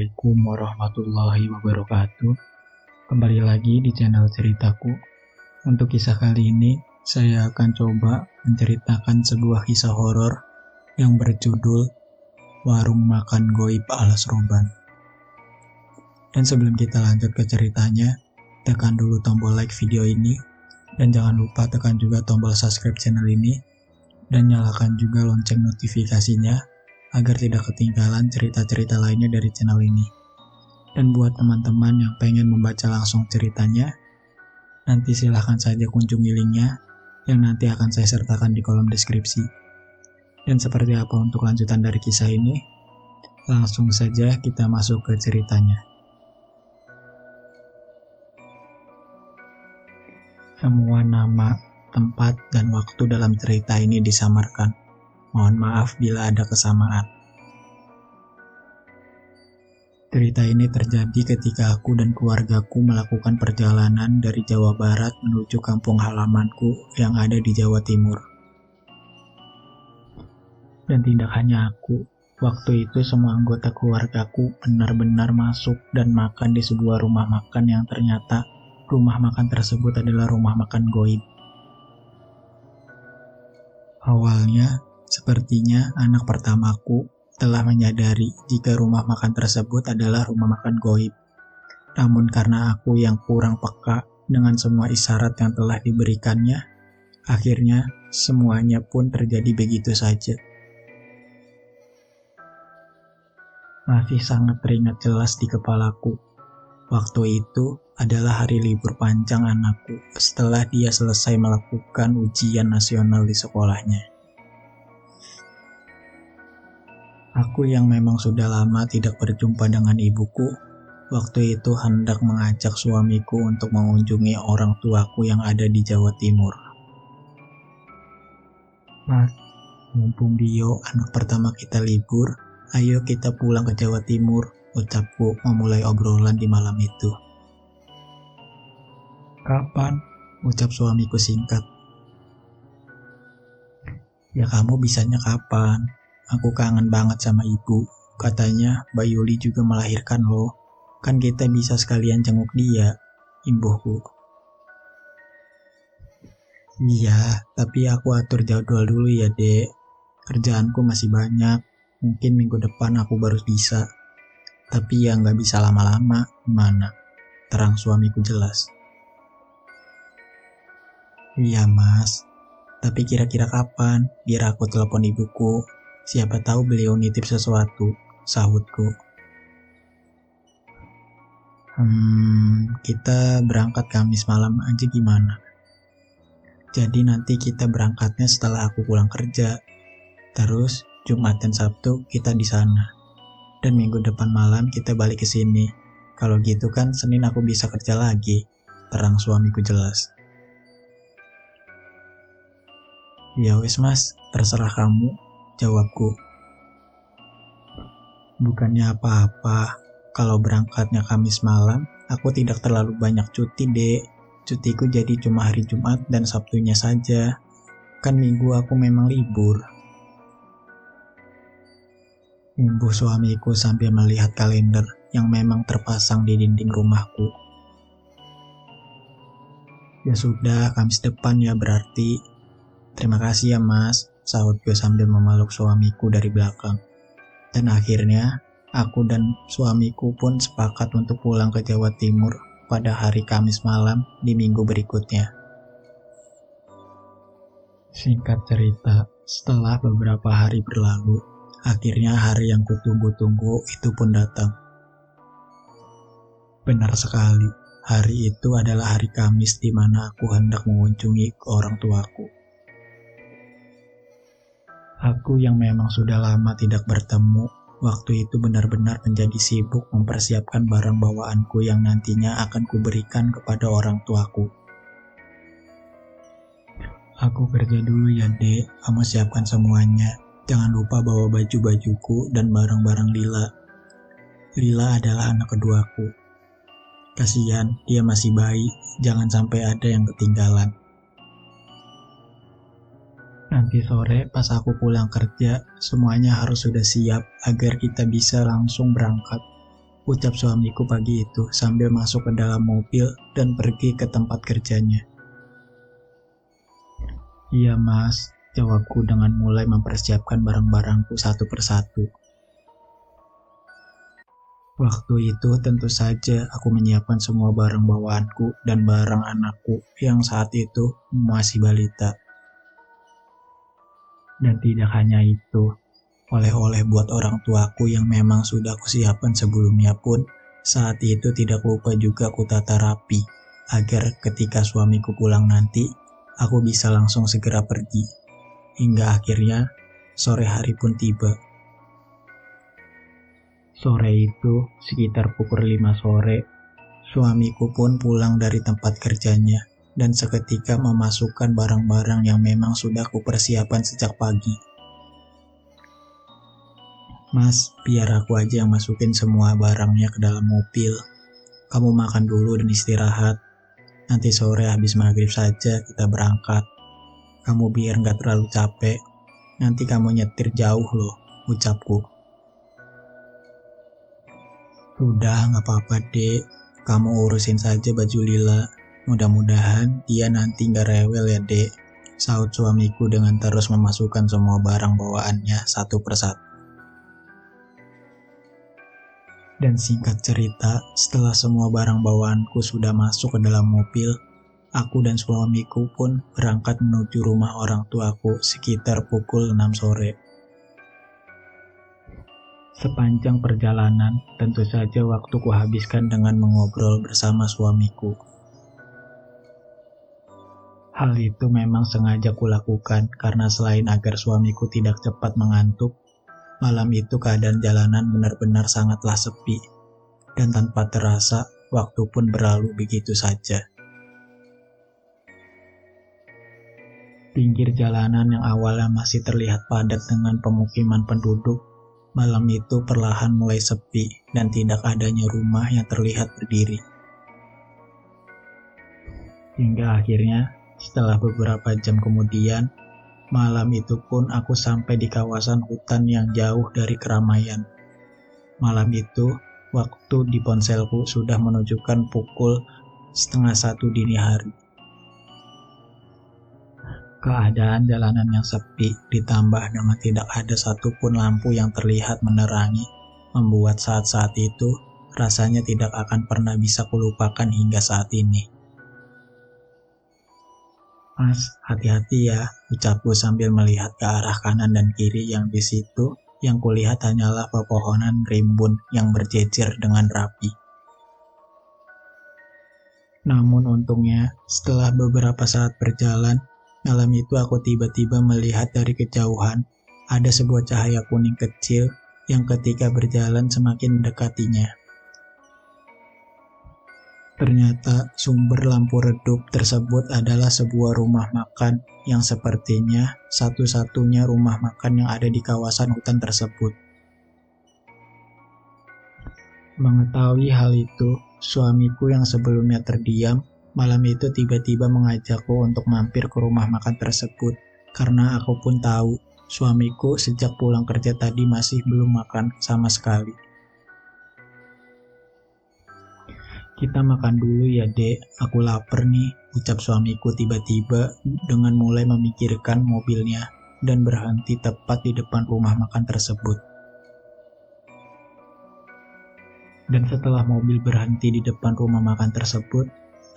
Assalamualaikum warahmatullahi wabarakatuh. Kembali lagi di channel ceritaku. Untuk kisah kali ini, saya akan coba menceritakan sebuah kisah horor yang berjudul Warung Makan Goib Alas Roban. Dan sebelum kita lanjut ke ceritanya, tekan dulu tombol like video ini, dan jangan lupa tekan juga tombol subscribe channel ini, dan nyalakan juga lonceng notifikasinya agar tidak ketinggalan cerita-cerita lainnya dari channel ini. Dan buat teman-teman yang pengen membaca langsung ceritanya, nanti silahkan saja kunjungi linknya yang nanti akan saya sertakan di kolom deskripsi. Dan seperti apa untuk lanjutan dari kisah ini? Langsung saja kita masuk ke ceritanya. Semua nama, tempat, dan waktu dalam cerita ini disamarkan. Mohon maaf bila ada kesamaan. Cerita ini terjadi ketika aku dan keluargaku melakukan perjalanan dari Jawa Barat menuju kampung halamanku yang ada di Jawa Timur. Dan tidak hanya aku, waktu itu semua anggota keluargaku benar-benar masuk dan makan di sebuah rumah makan yang ternyata rumah makan tersebut adalah rumah makan goib. Awalnya, sepertinya anak pertamaku telah menyadari jika rumah makan tersebut adalah rumah makan goib. Namun karena aku yang kurang peka dengan semua isyarat yang telah diberikannya, akhirnya semuanya pun terjadi begitu saja. Masih sangat teringat jelas di kepalaku. Waktu itu adalah hari libur panjang anakku setelah dia selesai melakukan ujian nasional di sekolahnya. Aku yang memang sudah lama tidak berjumpa dengan ibuku, waktu itu hendak mengajak suamiku untuk mengunjungi orang tuaku yang ada di Jawa Timur. Mas, mumpung Dio anak pertama kita libur, ayo kita pulang ke Jawa Timur, ucapku memulai obrolan di malam itu. Kapan? Ucap suamiku singkat. Ya kamu bisanya kapan? Aku kangen banget sama ibu. Katanya Mbak Yuli juga melahirkan loh. Kan kita bisa sekalian jenguk dia, imbuhku. Iya, tapi aku atur jadwal dulu ya dek. Kerjaanku masih banyak. Mungkin minggu depan aku baru bisa. Tapi ya nggak bisa lama-lama. Gimana? Terang suamiku jelas. Iya mas. Tapi kira-kira kapan? Biar aku telepon ibuku. Siapa tahu beliau nitip sesuatu, sahutku. Kita berangkat Kamis malam aja gimana? Jadi nanti kita berangkatnya setelah aku pulang kerja. Terus Jumat dan Sabtu kita di sana. Dan minggu depan malam kita balik ke sini. Kalau gitu kan Senin aku bisa kerja lagi, terang suamiku jelas. Ya wes mas, terserah kamu, jawabku. Bukannya apa-apa, kalau berangkatnya Kamis malam, aku tidak terlalu banyak cuti dek. Cutiku jadi cuma hari Jumat dan Sabtunya saja. Kan Minggu aku memang libur. Imbuh suamiku sambil melihat kalender yang memang terpasang di dinding rumahku. Ya sudah, Kamis depan ya berarti. Terima kasih ya mas, sahutku sambil memeluk suamiku dari belakang. Dan akhirnya, aku dan suamiku pun sepakat untuk pulang ke Jawa Timur pada hari Kamis malam di minggu berikutnya. Singkat cerita, setelah beberapa hari berlalu, akhirnya hari yang kutunggu-tunggu itu pun datang. Benar sekali, hari itu adalah hari Kamis di mana aku hendak mengunjungi orang tuaku. Aku yang memang sudah lama tidak bertemu, waktu itu benar-benar menjadi sibuk mempersiapkan barang bawaanku yang nantinya akan kuberikan kepada orang tuaku. Aku kerja dulu ya dek, kamu siapkan semuanya. Jangan lupa bawa baju-bajuku dan barang-barang Lila. Lila adalah anak keduaku. Kasihan, dia masih bayi, jangan sampai ada yang ketinggalan. Nanti sore pas aku pulang kerja, semuanya harus sudah siap agar kita bisa langsung berangkat. ucap suamiku pagi itu sambil masuk ke dalam mobil dan pergi ke tempat kerjanya. Iya mas, jawabku dengan mulai mempersiapkan barang-barangku satu persatu. Waktu itu tentu saja aku menyiapkan semua barang bawaanku dan barang anakku yang saat itu masih balita. Dan tidak hanya itu, oleh-oleh buat orang tuaku yang memang sudah kusiapkan sebelumnya pun saat itu tidak lupa juga kutata rapi agar ketika suamiku pulang nanti aku bisa langsung segera pergi. Hingga akhirnya sore hari pun tiba. Sore itu sekitar pukul 5 sore, suamiku pun pulang dari tempat kerjanya dan seketika memasukkan barang-barang yang memang sudah kupersiapkan sejak pagi. Mas, biar aku aja yang masukin semua barangnya ke dalam mobil. Kamu makan dulu dan istirahat. Nanti sore habis maghrib saja kita berangkat. Kamu biar gak terlalu capek. Nanti kamu nyetir jauh loh, ucapku. Udah, gak apa-apa dek. Kamu urusin saja baju Lila. Mudah-mudahan dia nanti gak rewel ya dek, saut suamiku dengan terus memasukkan semua barang bawaannya satu persatu. Dan singkat cerita, setelah semua barang bawaanku sudah masuk ke dalam mobil, aku dan suamiku pun berangkat menuju rumah orang tuaku sekitar pukul 6 sore. Sepanjang perjalanan, tentu saja waktu kuhabiskan dengan mengobrol bersama suamiku. Hal itu memang sengaja kulakukan karena selain agar suamiku tidak cepat mengantuk, malam itu keadaan jalanan benar-benar sangatlah sepi, dan tanpa terasa waktu pun berlalu begitu saja. Pinggir jalanan yang awalnya masih terlihat padat dengan pemukiman penduduk, malam itu perlahan mulai sepi dan tidak adanya rumah yang terlihat berdiri. Hingga akhirnya, setelah beberapa jam kemudian, malam itu pun aku sampai di kawasan hutan yang jauh dari keramaian. Malam itu, waktu di ponselku sudah menunjukkan pukul 12:30 dini hari. Keadaan jalanan yang sepi ditambah dengan tidak ada satupun lampu yang terlihat menerangi, membuat saat-saat itu rasanya tidak akan pernah bisa kulupakan hingga saat ini. Mas, hati-hati ya, ucapku sambil melihat ke arah kanan dan kiri yang di situ yang kulihat hanyalah pepohonan rimbun yang berjejer dengan rapi. Namun untungnya, setelah beberapa saat berjalan, malam itu aku tiba-tiba melihat dari kejauhan ada sebuah cahaya kuning kecil yang ketika berjalan semakin mendekatinya. Ternyata sumber lampu redup tersebut adalah sebuah rumah makan yang sepertinya satu-satunya rumah makan yang ada di kawasan hutan tersebut. Mengetahui hal itu, suamiku yang sebelumnya terdiam, malam itu tiba-tiba mengajakku untuk mampir ke rumah makan tersebut, karena aku pun tahu suamiku sejak pulang kerja tadi masih belum makan sama sekali. Kita makan dulu ya dek, aku lapar nih, ucap suamiku tiba-tiba dengan mulai memikirkan mobilnya dan berhenti tepat di depan rumah makan tersebut. Dan setelah mobil berhenti di depan rumah makan tersebut,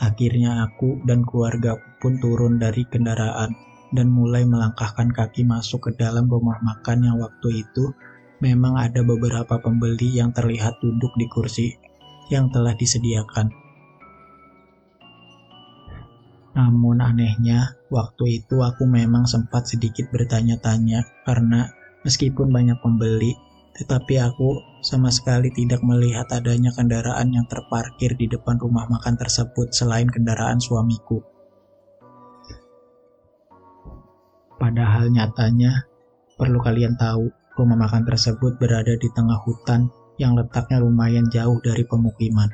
akhirnya aku dan keluargaku pun turun dari kendaraan dan mulai melangkahkan kaki masuk ke dalam rumah makan yang waktu itu memang ada beberapa pembeli yang terlihat duduk di kursi yang telah disediakan. Namun anehnya, waktu itu aku memang sempat sedikit bertanya-tanya karena meskipun banyak pembeli, tetapi aku sama sekali tidak melihat adanya kendaraan yang terparkir di depan rumah makan tersebut selain kendaraan suamiku. Padahal nyatanya, perlu kalian tahu, rumah makan tersebut berada di tengah hutan yang letaknya lumayan jauh dari pemukiman.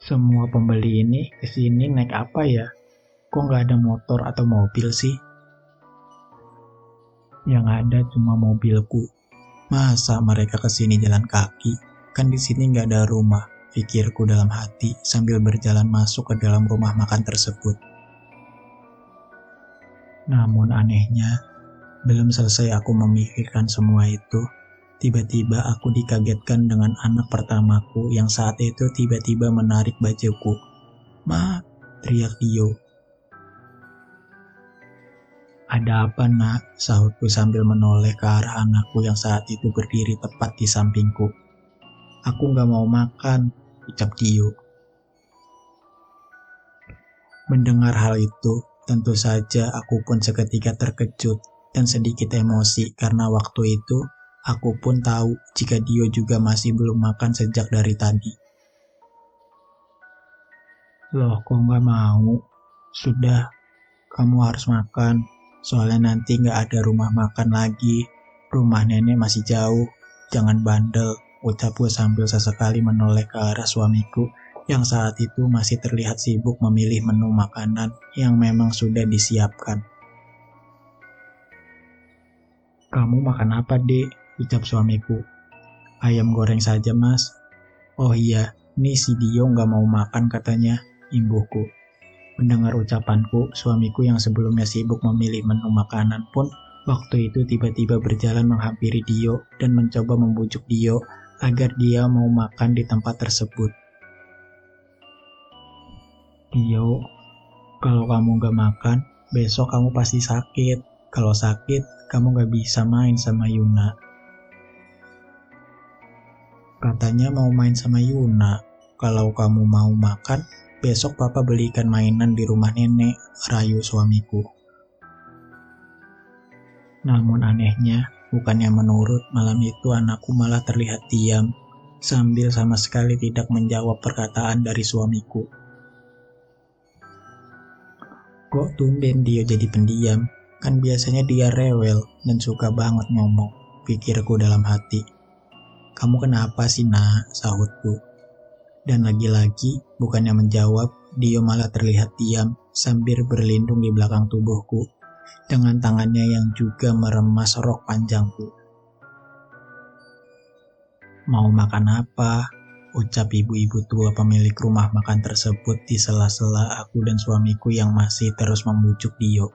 Semua pembeli ini kesini naik apa ya? Kok nggak ada motor atau mobil sih? Yang ada cuma mobilku. Masa mereka kesini jalan kaki? Kan di sini nggak ada rumah, pikirku dalam hati sambil berjalan masuk ke dalam rumah makan tersebut. Namun anehnya, belum selesai aku memikirkan semua itu, tiba-tiba aku dikagetkan dengan anak pertamaku yang saat itu tiba-tiba menarik bajuku. "Ma!" teriak Dio. "Ada apa, Nak?" sahutku sambil menoleh ke arah anakku yang saat itu berdiri tepat di sampingku. "Aku nggak mau makan," ucap Dio. Mendengar hal itu, tentu saja aku pun seketika terkejut dan sedikit emosi karena waktu itu aku pun tahu jika Dio juga masih belum makan sejak dari tadi. "Loh, kok nggak mau? Sudah, kamu harus makan. Soalnya nanti nggak ada rumah makan lagi. Rumah nenek masih jauh. Jangan bandel," ucapku sambil sesekali menoleh ke arah suamiku yang saat itu masih terlihat sibuk memilih menu makanan yang memang sudah disiapkan. "Kamu makan apa, Dek?" ucap suamiku. "Ayam goreng saja, Mas." "Oh iya, nih si Dio nggak mau makan katanya," imbuhku. Mendengar ucapanku, suamiku yang sebelumnya sibuk memilih menu makanan pun waktu itu tiba-tiba berjalan menghampiri Dio dan mencoba membujuk Dio agar dia mau makan di tempat tersebut. "Dio, kalau kamu gak makan, besok kamu pasti sakit. Kalau sakit, kamu gak bisa main sama Yuna." "Katanya mau main sama Yuna. Kalau kamu mau makan, besok papa belikan mainan di rumah nenek," rayu suamiku. Namun anehnya, bukannya menurut, malam itu anakku malah terlihat diam, sambil sama sekali tidak menjawab perkataan dari suamiku. "Kok tumben dia jadi pendiam? Kan biasanya dia rewel dan suka banget ngomong," pikirku dalam hati. "Kamu kenapa sih, Nak?" sahutku. Dan lagi-lagi, bukannya menjawab, dia malah terlihat diam sambil berlindung di belakang tubuhku dengan tangannya yang juga meremas rok panjangku. "Mau makan apa?" ucap ibu-ibu tua pemilik rumah makan tersebut di sela-sela aku dan suamiku yang masih terus membujuk Dio.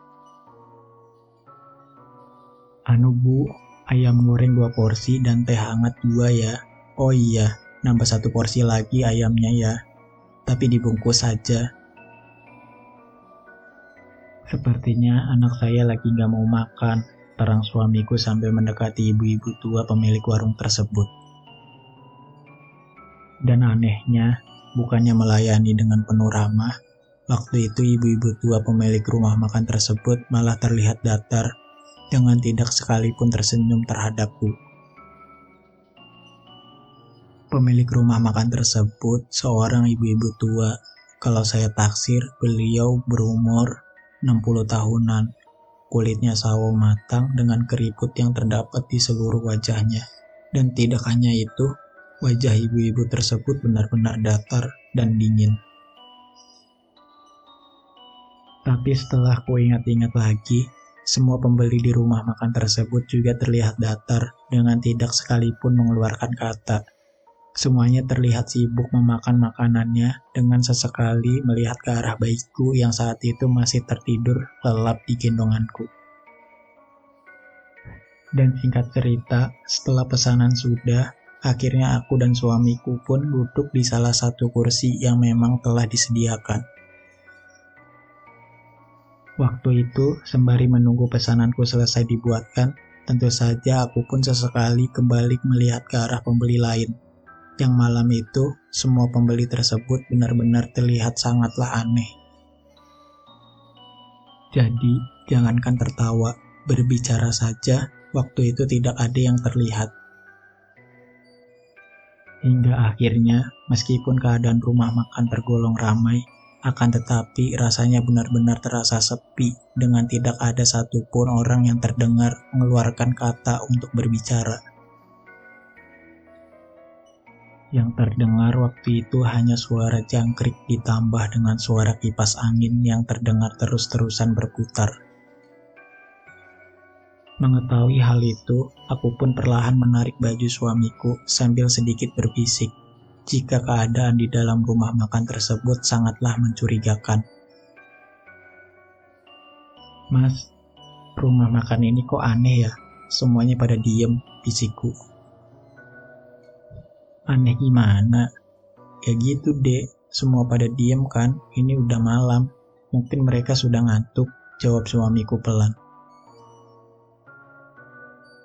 "Anu Bu, ayam goreng 2 porsi dan teh hangat 2 ya. Oh iya, nambah 1 porsi lagi ayamnya ya. Tapi dibungkus saja." "Sepertinya anak saya lagi gak mau makan," terang suamiku sambil mendekati ibu-ibu tua pemilik warung tersebut. Dan anehnya, bukannya melayani dengan penuh ramah, waktu itu ibu-ibu tua pemilik rumah makan tersebut malah terlihat datar dengan tidak sekalipun tersenyum terhadapku. Pemilik rumah makan tersebut seorang ibu-ibu tua. Kalau saya taksir, beliau berumur 60 tahunan. Kulitnya sawo matang dengan keriput yang terdapat di seluruh wajahnya. Dan tidak hanya itu, wajah ibu-ibu tersebut benar-benar datar dan dingin. Tapi setelah ku ingat-ingat lagi, semua pembeli di rumah makan tersebut juga terlihat datar dengan tidak sekalipun mengeluarkan kata. Semuanya terlihat sibuk memakan makanannya dengan sesekali melihat ke arah bayiku yang saat itu masih tertidur lelap di gendonganku. Dan singkat cerita, setelah pesanan sudah, akhirnya aku dan suamiku pun duduk di salah satu kursi yang memang telah disediakan. Waktu itu, sembari menunggu pesananku selesai dibuatkan, tentu saja aku pun sesekali kembali melihat ke arah pembeli lain. Yang malam itu, semua pembeli tersebut benar-benar terlihat sangatlah aneh. Jadi, jangankan tertawa, berbicara saja, waktu itu tidak ada yang terlihat. Hingga akhirnya, meskipun keadaan rumah makan tergolong ramai, akan tetapi rasanya benar-benar terasa sepi dengan tidak ada satupun orang yang terdengar mengeluarkan kata untuk berbicara. Yang terdengar waktu itu hanya suara jangkrik ditambah dengan suara kipas angin yang terdengar terus-terusan berputar. Mengetahui hal itu, aku pun perlahan menarik baju suamiku sambil sedikit berbisik jika keadaan di dalam rumah makan tersebut sangatlah mencurigakan. "Mas, rumah makan ini kok aneh ya? Semuanya pada diem," bisikku. "Aneh gimana? Ya gitu dek, semua pada diem kan, ini udah malam. Mungkin mereka sudah ngantuk," jawab suamiku pelan.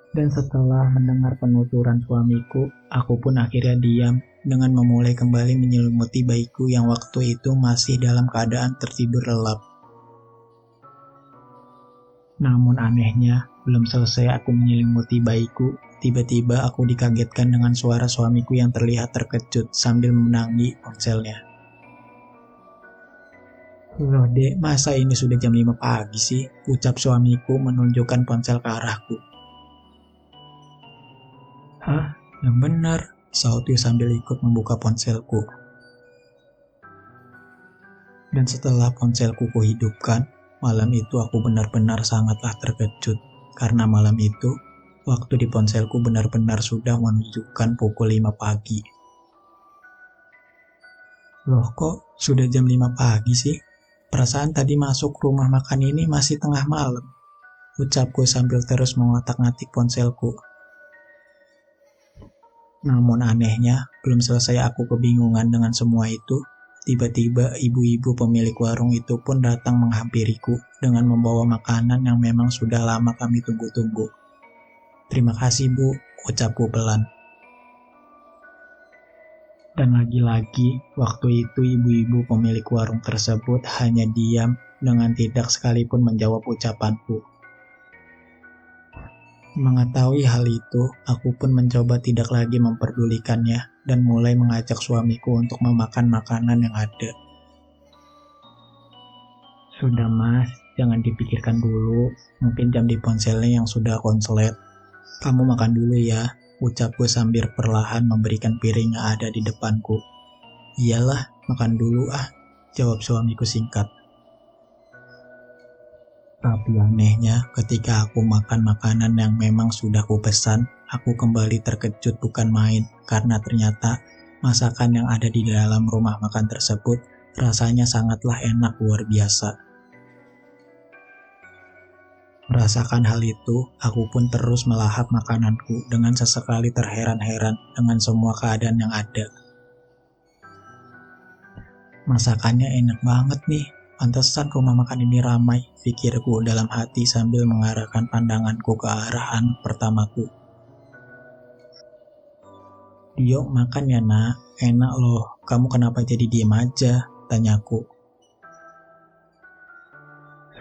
Dan setelah mendengar penuturan suamiku, aku pun akhirnya diam dengan memulai kembali menyelimuti bayiku yang waktu itu masih dalam keadaan tertidur lelap. Namun anehnya, belum selesai aku menyelimuti bayiku, tiba-tiba aku dikagetkan dengan suara suamiku yang terlihat terkejut sambil menangi ponselnya. "Loh dek, masa ini sudah jam 5 pagi sih?" ucap suamiku menunjukkan ponsel ke arahku. "Hah? Yang benar," sautku sambil ikut membuka ponselku. Dan setelah ponselku kuhidupkan, malam itu aku benar-benar sangatlah terkejut. Karena malam itu, waktu di ponselku benar-benar sudah menunjukkan pukul 5 pagi. "Loh kok sudah jam 5 pagi sih? Perasaan tadi masuk rumah makan ini masih tengah malam," ucapku sambil terus mengotak-ngatik ponselku. Namun anehnya, belum selesai aku kebingungan dengan semua itu, tiba-tiba ibu-ibu pemilik warung itu pun datang menghampiriku dengan membawa makanan yang memang sudah lama kami tunggu-tunggu. "Terima kasih Bu," ucapku pelan. Dan lagi-lagi, waktu itu ibu-ibu pemilik warung tersebut hanya diam dengan tidak sekalipun menjawab ucapanku. Mengetahui hal itu, aku pun mencoba tidak lagi memperdulikannya dan mulai mengajak suamiku untuk memakan makanan yang ada. "Sudah mas, jangan dipikirkan dulu, mungkin jam di ponselnya yang sudah konslet. Kamu makan dulu ya," ucapku sambil perlahan memberikan piring yang ada di depanku. "Iyalah, makan dulu ah," jawab suamiku singkat. Tapi anehnya, ketika aku makan makanan yang memang sudah kupesan, aku kembali terkejut bukan main, karena ternyata masakan yang ada di dalam rumah makan tersebut rasanya sangatlah enak luar biasa. Merasakan hal itu, aku pun terus melahap makananku dengan sesekali terheran-heran dengan semua keadaan yang ada. "Masakannya enak banget nih. Pantesan rumah makan ini ramai," pikirku dalam hati sambil mengarahkan pandanganku ke arah anak pertamaku. "Dio, makan ya nak, enak loh. Kamu kenapa jadi diem aja?" tanyaku.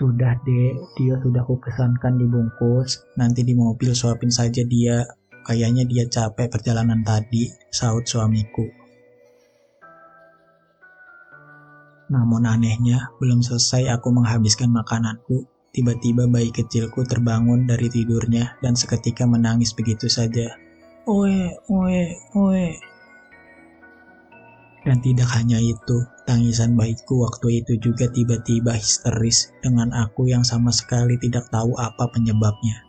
"Sudah dek, Dio sudah kupesankan dibungkus. Nanti di mobil suapin saja dia. Kayaknya dia capek perjalanan tadi," saut suamiku. Namun anehnya, belum selesai aku menghabiskan makananku, tiba-tiba bayi kecilku terbangun dari tidurnya dan seketika menangis begitu saja. "Oe, oe, oe." Dan tidak hanya itu, tangisan bayiku waktu itu juga tiba-tiba histeris dengan aku yang sama sekali tidak tahu apa penyebabnya.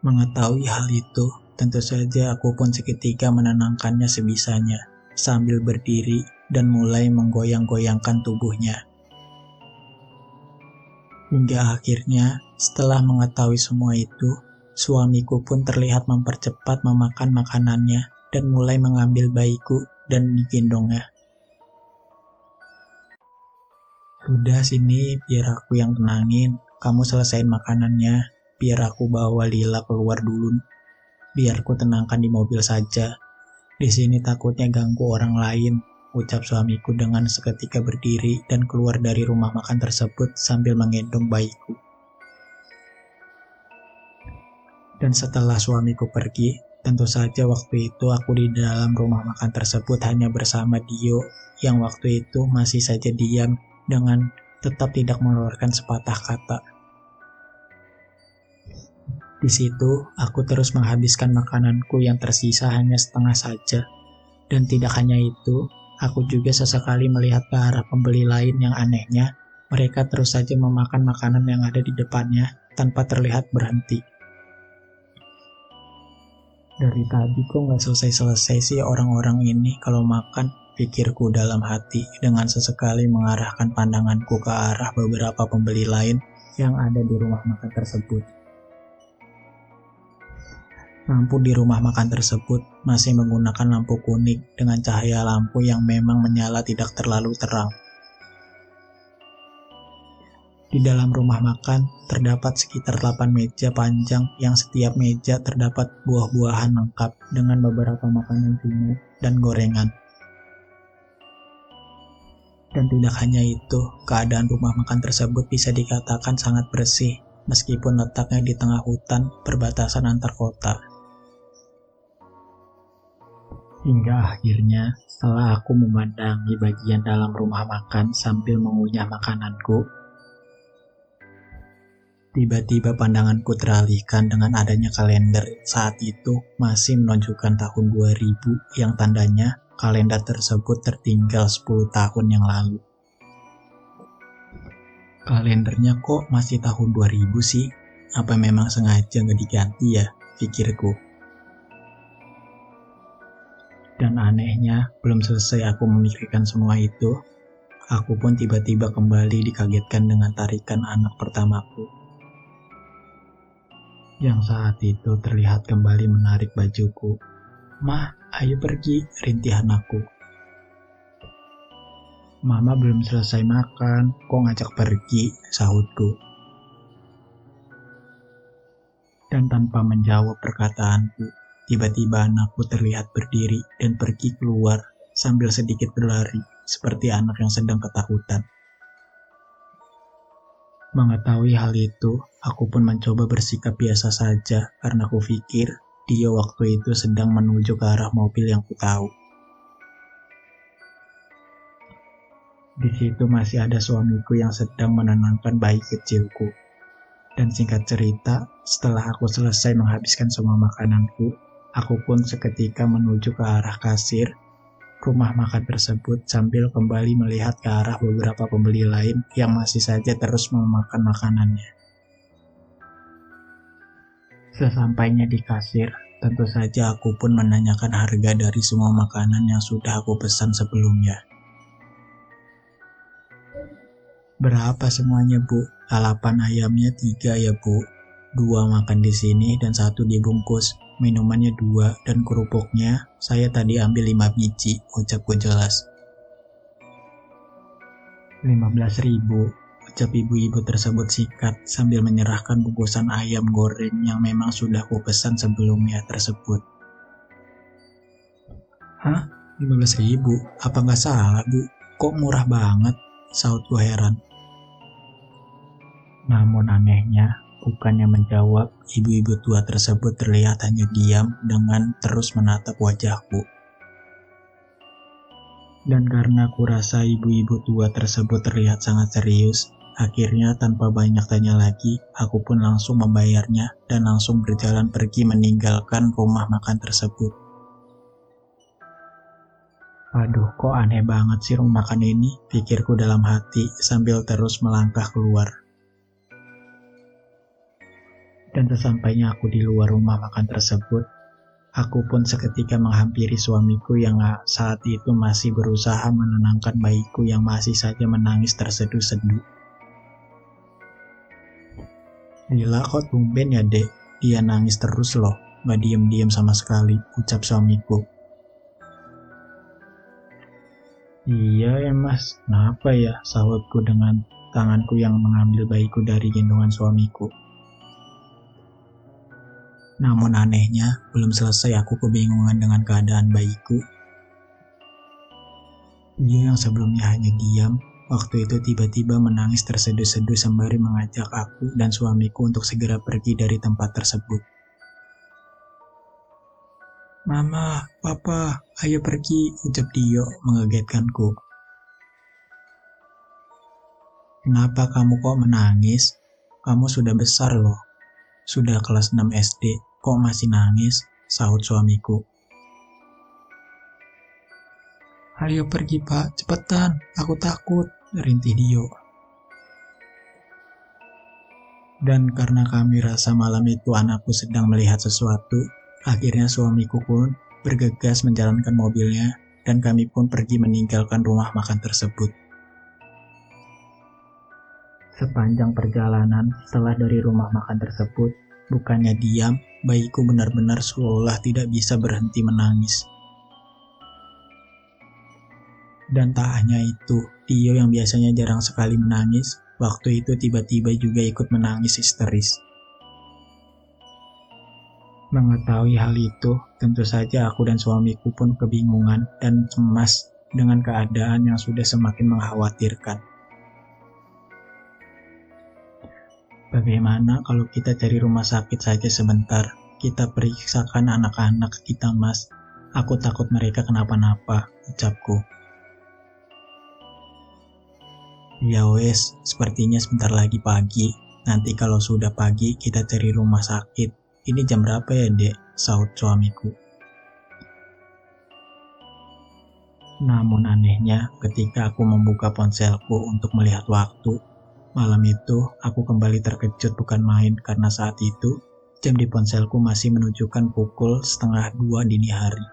Mengetahui hal itu, tentu saja aku pun seketika menenangkannya sebisanya, sambil berdiri dan mulai menggoyang-goyangkan tubuhnya. Hingga akhirnya, setelah mengetahui semua itu, suamiku pun terlihat mempercepat memakan makanannya dan mulai mengambil bayiku dan digendongnya. "Sudah sini, biar aku yang tenangin. Kamu selesain makanannya, biar aku bawa Lila keluar dulu. Biar ku tenangkan di mobil saja. Di sini takutnya ganggu orang lain," ucap suamiku dengan seketika berdiri dan keluar dari rumah makan tersebut sambil menggendong bayiku. Dan setelah suamiku pergi, tentu saja waktu itu aku di dalam rumah makan tersebut hanya bersama Dio yang waktu itu masih saja diam dengan tetap tidak mengeluarkan sepatah kata. Di situ, aku terus menghabiskan makananku yang tersisa hanya setengah saja. Dan tidak hanya itu, aku juga sesekali melihat ke arah pembeli lain yang anehnya, Mereka terus saja memakan makanan yang ada di depannya tanpa terlihat berhenti. Dari tadi kok nggak selesai-selesai sih orang-orang ini kalau makan, pikirku dalam hati dengan sesekali mengarahkan pandanganku ke arah beberapa pembeli lain yang ada di rumah makan tersebut. Lampu di rumah makan tersebut masih menggunakan lampu kuning dengan cahaya lampu yang memang menyala tidak terlalu terang. Di dalam rumah makan terdapat sekitar 8 meja panjang yang setiap meja terdapat buah-buahan lengkap dengan beberapa makanan ringan dan gorengan. Dan tidak hanya itu, keadaan rumah makan tersebut bisa dikatakan sangat bersih meskipun letaknya di tengah hutan perbatasan antar kota. Hingga akhirnya, setelah aku memandangi bagian dalam rumah makan sambil mengunyah makananku, tiba-tiba pandanganku teralihkan dengan adanya kalender saat itu masih menunjukkan tahun 2000 yang tandanya kalender tersebut tertinggal 10 tahun yang lalu. Kalendernya kok masih tahun 2000 sih? Apa memang sengaja nggak diganti ya? Pikirku. Dan anehnya, belum selesai aku memikirkan semua itu, aku pun tiba-tiba kembali dikagetkan dengan tarikan anak pertamaku. Yang saat itu terlihat kembali menarik bajuku. "Mah, ayo pergi," rintihan aku. "Mama belum selesai makan, kok ngajak pergi?" sahutku. Dan tanpa menjawab perkataanku, tiba-tiba anakku terlihat berdiri dan pergi keluar sambil sedikit berlari, seperti anak yang sedang ketakutan. Mengetahui hal itu, aku pun mencoba bersikap biasa saja karena aku pikir dia waktu itu sedang menuju ke arah mobil yang kutahu. Di situ masih ada suamiku yang sedang menenangkan bayi kecilku. Dan singkat cerita, setelah aku selesai menghabiskan semua makananku, aku pun seketika menuju ke arah kasir rumah makan tersebut sambil kembali melihat ke arah beberapa pembeli lain yang masih saja terus memakan makanannya. Sesampainya di kasir, tentu saja aku pun menanyakan harga dari semua makanan yang sudah aku pesan sebelumnya. "Berapa semuanya, Bu?" "Lalapan ayamnya 3 ya, Bu. 2 makan di sini dan 1 dibungkus. Minumannya 2 dan kerupuknya saya tadi ambil 5 biji," ucapku jelas. 15.000, ucap ibu-ibu tersebut sikat sambil menyerahkan bungkusan ayam goreng yang memang sudah aku pesan sebelumnya tersebut. "Hah? 15.000? Apa nggak salah, Bu? Kok murah banget?" sahutku heran. Namun anehnya, bukannya menjawab, ibu-ibu tua tersebut terlihat hanya diam dengan terus menatap wajahku. Dan karena aku rasa ibu-ibu tua tersebut terlihat sangat serius, akhirnya tanpa banyak tanya lagi, aku pun langsung membayarnya dan langsung berjalan pergi meninggalkan rumah makan tersebut. "Aduh, kok aneh banget sih rumah makan ini," pikirku dalam hati sambil terus melangkah keluar. Dan sesampainya aku di luar rumah makan tersebut, aku pun seketika menghampiri suamiku yang saat itu masih berusaha menenangkan bayiku yang masih saja menangis terseduh-seduh. "Gila, kok tumben ya, Dek? Dia nangis terus loh, gak diem-diem sama sekali," ucap suamiku. "Iya ya Mas, kenapa ya?" sahutku dengan tanganku yang mengambil bayiku dari gendongan suamiku. Namun anehnya, belum selesai aku kebingungan dengan keadaan bayiku. Dia yang sebelumnya hanya diam, waktu itu tiba-tiba menangis terseduh-seduh sembari mengajak aku dan suamiku untuk segera pergi dari tempat tersebut. "Mama, Papa, ayo pergi," ucap Dio mengagetkanku. "Kenapa kamu kok menangis? Kamu sudah besar loh. Sudah kelas 6 SD, kok masih nangis?" sahut suamiku. "Ayo pergi Pak, cepetan, aku takut," rintih Dio. Dan karena kami rasa malam itu anakku sedang melihat sesuatu, akhirnya suamiku pun bergegas menjalankan mobilnya dan kami pun pergi meninggalkan rumah makan tersebut. Sepanjang perjalanan setelah dari rumah makan tersebut, bukannya diam, bayiku benar-benar seolah tidak bisa berhenti menangis. Dan tak hanya itu, Tio yang biasanya jarang sekali menangis, waktu itu tiba-tiba juga ikut menangis histeris. Mengetahui hal itu, tentu saja aku dan suamiku pun kebingungan dan cemas dengan keadaan yang sudah semakin mengkhawatirkan. Bagaimana kalau kita cari rumah sakit saja sebentar? Kita periksakan anak-anak kita, Mas. Aku takut mereka kenapa-napa, ucapku. Ya wes, sepertinya sebentar lagi pagi. Nanti kalau sudah pagi kita cari rumah sakit. Ini jam berapa ya, Dek? Sahut suamiku. Namun anehnya, ketika aku membuka ponselku untuk melihat waktu, malam itu aku kembali terkejut bukan main karena saat itu jam di ponselku masih menunjukkan pukul 1:30 dini hari.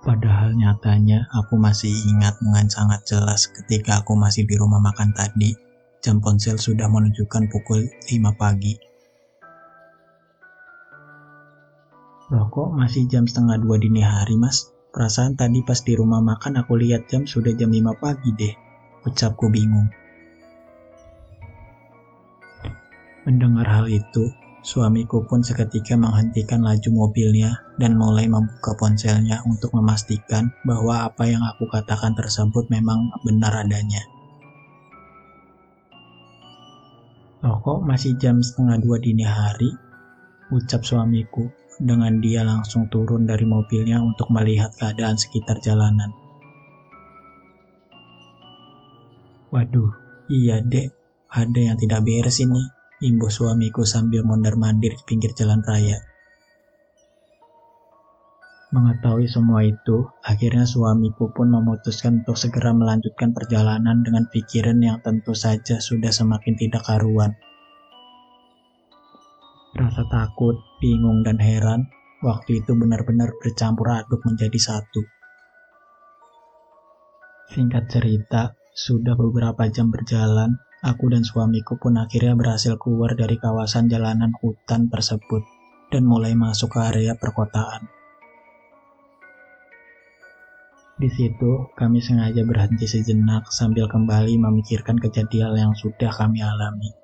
Padahal nyatanya aku masih ingat dengan sangat jelas ketika aku masih di rumah makan tadi, jam ponsel sudah menunjukkan pukul 5 pagi. Loh kok masih jam 1:30 dini hari, Mas? Perasaan tadi pas di rumah makan aku lihat jam sudah jam 5 pagi deh, ucapku bingung. Mendengar hal itu, suamiku pun seketika menghentikan laju mobilnya dan mulai membuka ponselnya untuk memastikan bahwa apa yang aku katakan tersebut memang benar adanya. Loh kok masih jam 1:30 dini hari? Ucap suamiku dengan dia langsung turun dari mobilnya untuk melihat keadaan sekitar jalanan. Waduh, iya dek, ada yang tidak beres ini, imbuh suamiku sambil mondar-mandir di pinggir jalan raya. Mengetahui semua itu, akhirnya suamiku pun memutuskan untuk segera melanjutkan perjalanan dengan pikiran yang tentu saja sudah semakin tidak karuan. Rasa takut, bingung, dan heran waktu itu benar-benar bercampur aduk menjadi satu. Singkat cerita, sudah beberapa jam berjalan, aku dan suamiku pun akhirnya berhasil keluar dari kawasan jalanan hutan tersebut dan mulai masuk ke area perkotaan. Di situ, kami sengaja berhenti sejenak sambil kembali memikirkan kejadian yang sudah kami alami.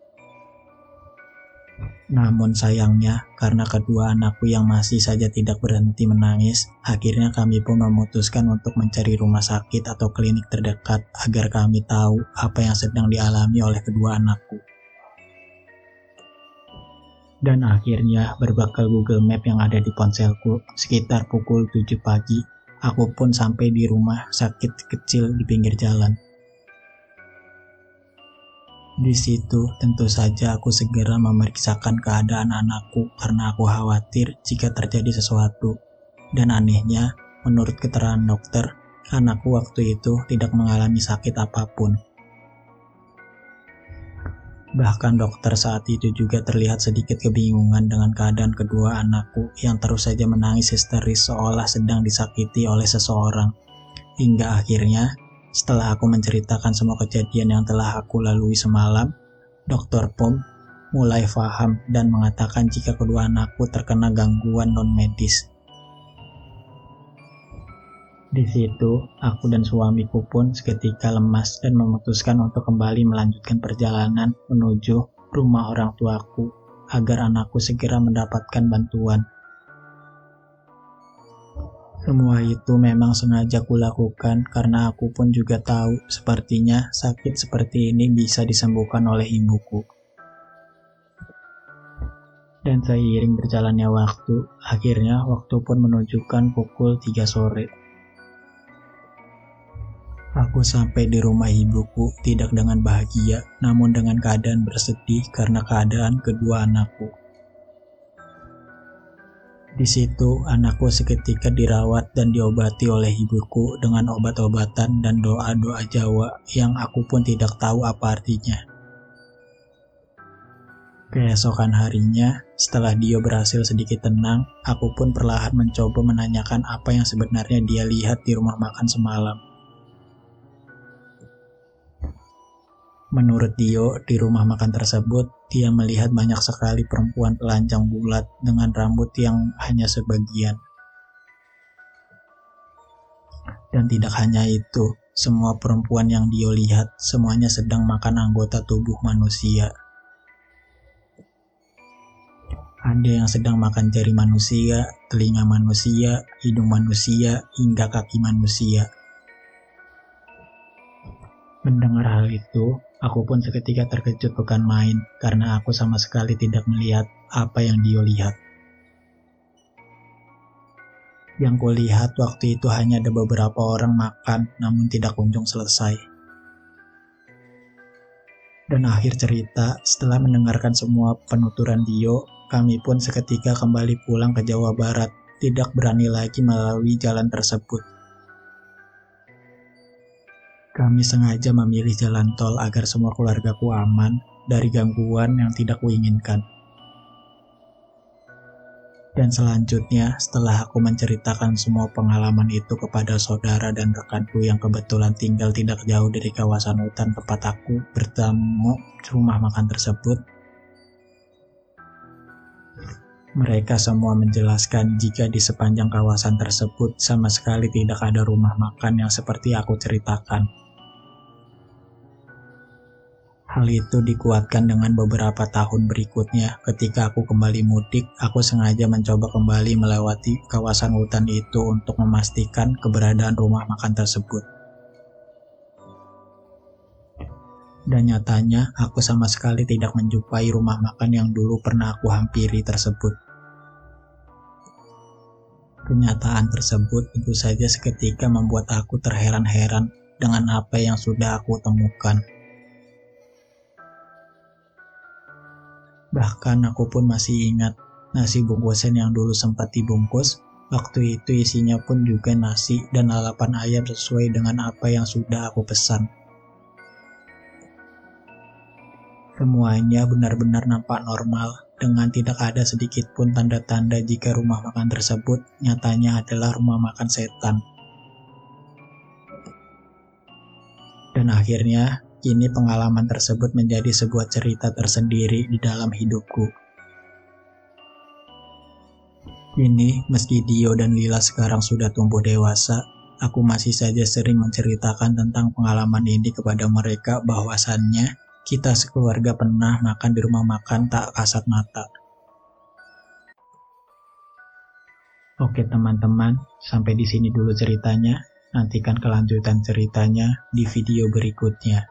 Namun sayangnya, karena kedua anakku yang masih saja tidak berhenti menangis, akhirnya kami pun memutuskan untuk mencari rumah sakit atau klinik terdekat agar kami tahu apa yang sedang dialami oleh kedua anakku. Dan akhirnya, berbekal Google Map yang ada di ponselku, sekitar pukul 7 pagi, aku pun sampai di rumah sakit kecil di pinggir jalan. Di situ tentu saja aku segera memeriksakan keadaan anakku karena aku khawatir jika terjadi sesuatu. Dan anehnya, menurut keterangan dokter, anakku waktu itu tidak mengalami sakit apapun. Bahkan dokter saat itu juga terlihat sedikit kebingungan dengan keadaan kedua anakku yang terus saja menangis histeris seolah sedang disakiti oleh seseorang. Hingga akhirnya, setelah aku menceritakan semua kejadian yang telah aku lalui semalam, Dr. Pom mulai paham dan mengatakan jika kedua anakku terkena gangguan non-medis. Di situ, aku dan suamiku pun seketika lemas dan memutuskan untuk kembali melanjutkan perjalanan menuju rumah orang tuaku agar anakku segera mendapatkan bantuan. Semua itu memang sengaja kulakukan karena aku pun juga tahu sepertinya sakit seperti ini bisa disembuhkan oleh ibuku. Dan seiring berjalannya waktu, akhirnya waktu pun menunjukkan pukul 3 sore. Aku sampai di rumah ibuku tidak dengan bahagia, namun dengan keadaan bersedih karena keadaan kedua anakku. Di situ, anakku seketika dirawat dan diobati oleh ibuku dengan obat-obatan dan doa-doa Jawa yang aku pun tidak tahu apa artinya. Keesokan harinya, setelah Dio berhasil sedikit tenang, aku pun perlahan mencoba menanyakan apa yang sebenarnya dia lihat di rumah makan semalam. Menurut Dio, di rumah makan tersebut, dia melihat banyak sekali perempuan telanjang bulat dengan rambut yang hanya sebagian. Dan tidak hanya itu, semua perempuan yang Dio lihat, semuanya sedang makan anggota tubuh manusia. Ada yang sedang makan jari manusia, telinga manusia, hidung manusia, hingga kaki manusia. Mendengar hal itu, aku pun seketika terkejut bukan main, karena aku sama sekali tidak melihat apa yang Dio lihat. Yang kulihat waktu itu hanya ada beberapa orang makan, namun tidak kunjung selesai. Dan akhir cerita, setelah mendengarkan semua penuturan Dio, kami pun seketika kembali pulang ke Jawa Barat, tidak berani lagi melalui jalan tersebut. Kami sengaja memilih jalan tol agar semua keluargaku aman dari gangguan yang tidak kuinginkan. Dan selanjutnya, setelah aku menceritakan semua pengalaman itu kepada saudara dan rekanku yang kebetulan tinggal tidak jauh dari kawasan hutan tempat aku bertemu rumah makan tersebut, mereka semua menjelaskan jika di sepanjang kawasan tersebut sama sekali tidak ada rumah makan yang seperti aku ceritakan. Hal itu dikuatkan dengan beberapa tahun berikutnya ketika aku kembali mudik, aku sengaja mencoba kembali melewati kawasan hutan itu untuk memastikan keberadaan rumah makan tersebut. Dan nyatanya aku sama sekali tidak menjumpai rumah makan yang dulu pernah aku hampiri tersebut. Kenyataan tersebut tentu saja seketika membuat aku terheran-heran dengan apa yang sudah aku temukan. Bahkan aku pun masih ingat nasi bungkusan yang dulu sempat dibungkus, waktu itu isinya pun juga nasi dan lalapan ayam sesuai dengan apa yang sudah aku pesan. Semuanya benar-benar nampak normal, dengan tidak ada sedikit pun tanda-tanda jika rumah makan tersebut nyatanya adalah rumah makan setan. Dan akhirnya, kini pengalaman tersebut menjadi sebuah cerita tersendiri di dalam hidupku. Kini, meski Dio dan Lila sekarang sudah tumbuh dewasa, aku masih saja sering menceritakan tentang pengalaman ini kepada mereka bahwasannya kita sekeluarga pernah makan di rumah makan tak kasat mata. Oke teman-teman, sampai di sini dulu ceritanya. Nantikan kelanjutan ceritanya di video berikutnya.